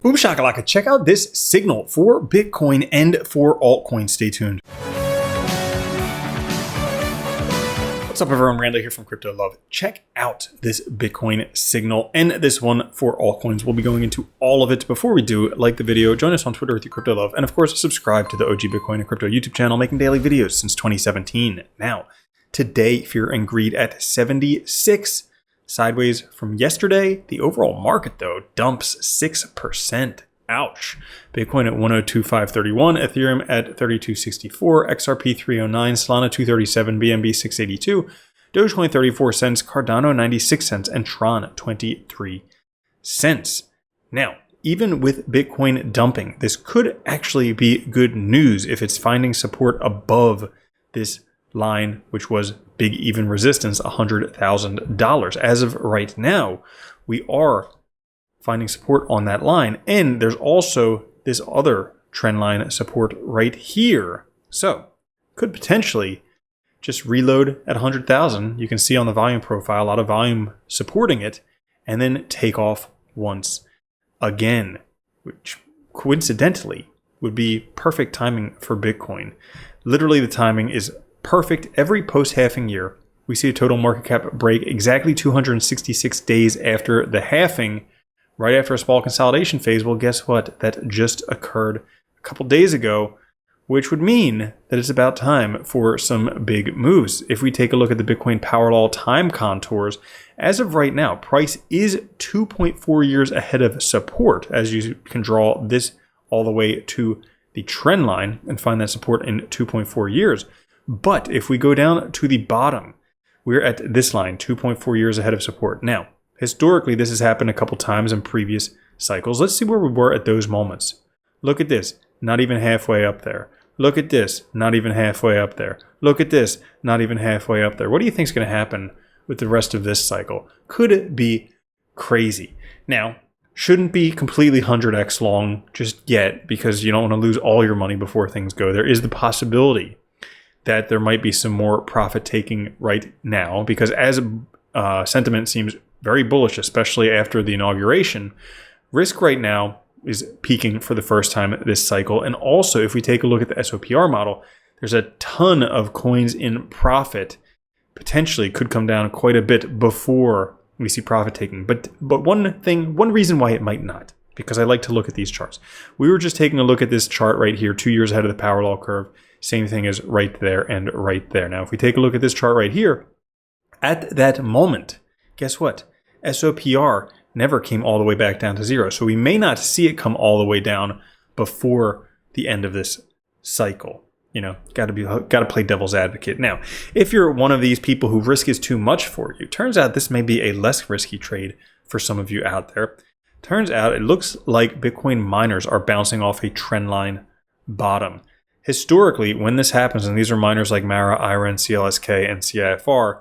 Boom shakalaka, check out this signal for Bitcoin and for altcoins. Stay tuned. What's up everyone, Randall here from Crypto Love. Check out this Bitcoin signal and this one for altcoins. We'll be going into all of it. Before we do, like the video, join us on Twitter with your Crypto Love, and of course subscribe to the OG Bitcoin and Crypto YouTube channel, making daily videos since 2017. Now, today, fear and greed at 76. Sideways from yesterday. The overall market, though, dumps 6%. Ouch. Bitcoin at 102,531, Ethereum at 3264, XRP 309, Solana 237, BNB 682, Dogecoin 34 cents, Cardano 96 cents, and Tron 23 cents. Now, even with Bitcoin dumping, this could actually be good news if it's finding support above this line, which was big even resistance, $100,000. As of right now, we are finding support on that line, and there's also this other trend line support right here. So could potentially just reload at 100,000. You can see on the volume profile a lot of volume supporting it, and then take off once again, which coincidentally would be perfect timing for Bitcoin. Literally, the timing is perfect. Every post-halving year, we see a total market cap break exactly 266 days after the halving, right after a small consolidation phase. Well, guess what? That just occurred a couple days ago, which would mean that it's about time for some big moves. If we take a look at the Bitcoin Power Law time contours, as of right now, price is 2.4 years ahead of support, as you can draw this all the way to the trend line and find that support in 2.4 years. But if we go down to the bottom, we're at this line, 2.4 years ahead of support. Now, historically, this has happened a couple times in previous cycles. Let's see where we were at those moments. Look at this, not even halfway up there. Look at this, not even halfway up there. Look at this, not even halfway up there. What do you think is going to happen with the rest of this cycle? Could it be crazy? Now, shouldn't be completely 100x long just yet, because you don't want to lose all your money before things go. There is the possibility that there might be some more profit taking right now, because as sentiment seems very bullish, especially after the inauguration, risk right now is peaking for the first time this cycle. And also, if we take a look at the SOPR model, there's a ton of coins in profit, potentially could come down quite a bit before we see profit taking. But one reason why it might not, because I like to look at these charts. We were just taking a look at this chart right here, 2 years ahead of the power law curve. Same thing as right there and right there. Now, if we take a look at this chart right here, at that moment, guess what? SOPR never came all the way back down to zero. So we may not see it come all the way down before the end of this cycle. You know, got to play devil's advocate. Now, if you're one of these people who risk is too much for you, turns out this may be a less risky trade for some of you out there. Turns out it looks like Bitcoin miners are bouncing off a trendline bottom. Historically, when this happens, and these are miners like Mara, IREN, CLSK, and CIFR,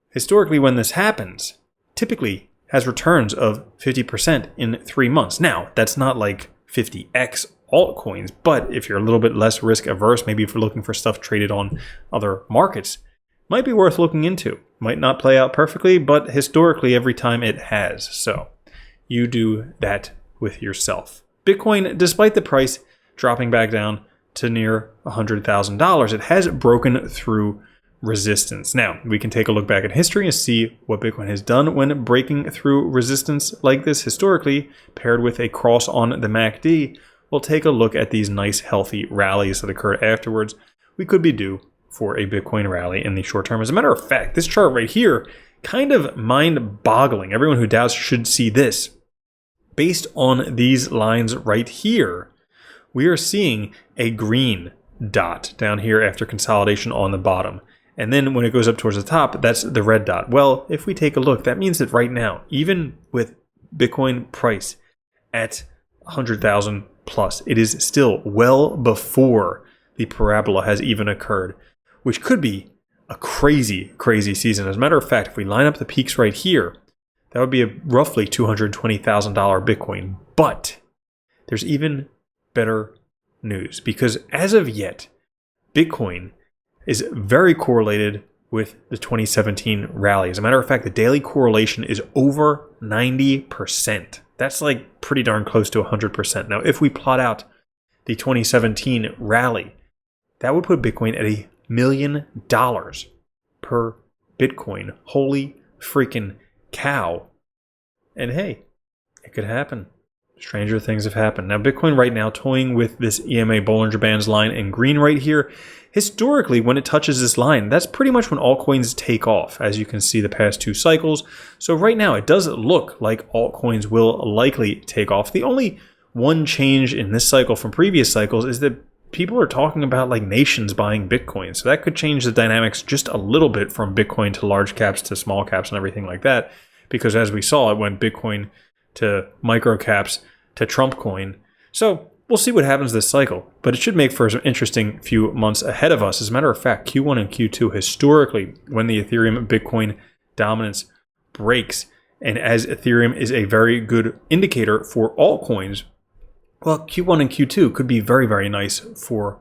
historically when this happens, typically has returns of 50% in 3 months. Now, that's not like 50x altcoins, but if you're a little bit less risk averse, maybe if you're looking for stuff traded on other markets, might be worth looking into. Might not play out perfectly, but historically every time it has. So you do that with yourself. Bitcoin, despite the price dropping back down to near $100,000, it has broken through resistance. Now, we can take a look back at history and see what Bitcoin has done when breaking through resistance like this historically, paired with a cross on the MACD. We'll take a look at these nice, healthy rallies that occurred afterwards. We could be due for a Bitcoin rally in the short term. As a matter of fact, this chart right here, kind of mind-boggling. Everyone who doubts should see this. Based on these lines right here, we are seeing a green dot down here after consolidation on the bottom. And then when it goes up towards the top, that's the red dot. Well, if we take a look, that means that right now, even with Bitcoin price at 100,000 plus, it is still well before the parabola has even occurred, which could be a crazy, crazy season. As a matter of fact, if we line up the peaks right here, that would be a roughly $220,000 Bitcoin. But there's even better news, because as of yet, Bitcoin is very correlated with the 2017 rally. As a matter of fact, the daily correlation is over 90%. That's like pretty darn close to 100%. Now, if we plot out the 2017 rally, that would put Bitcoin at $1 million per Bitcoin. Holy freaking cow. And hey, it could happen. Stranger things have happened. Now, Bitcoin right now toying with this EMA Bollinger Bands line in green right here. Historically, when it touches this line, that's pretty much when altcoins take off, as you can see the past 2 cycles. So right now, it does look like altcoins will likely take off. The only one change in this cycle from previous cycles is that people are talking about like nations buying Bitcoin. So that could change the dynamics just a little bit from Bitcoin to large caps to small caps and everything like that. Because as we saw, it went Bitcoin to micro caps to Trump coin. So we'll see what happens this cycle, but it should make for some interesting few months ahead of us. As a matter of fact, Q1 and Q2 historically, when the Ethereum Bitcoin dominance breaks, and as Ethereum is a very good indicator for altcoins, well, Q1 and Q2 could be very, very nice for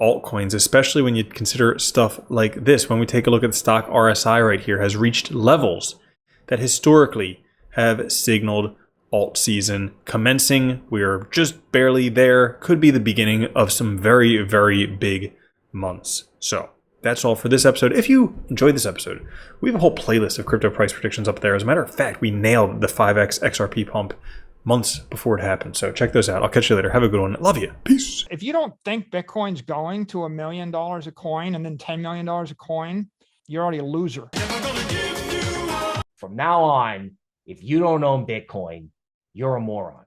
altcoins, especially when you consider stuff like this. When we take a look at the stock RSI right here, has reached levels that historically have signaled alt season commencing. We're just barely there. Could be the beginning of some very, very big months. So that's all for this episode. If you enjoyed this episode, we have a whole playlist of crypto price predictions up there. As a matter of fact, we nailed the 5x XRP pump months before it happened. So check those out. I'll catch you later. Have a good one. Love you. Peace. If you don't think Bitcoin's going to $1 million a coin and then $10 million a coin, you're already a loser. From now on, if you don't own Bitcoin, you're a moron.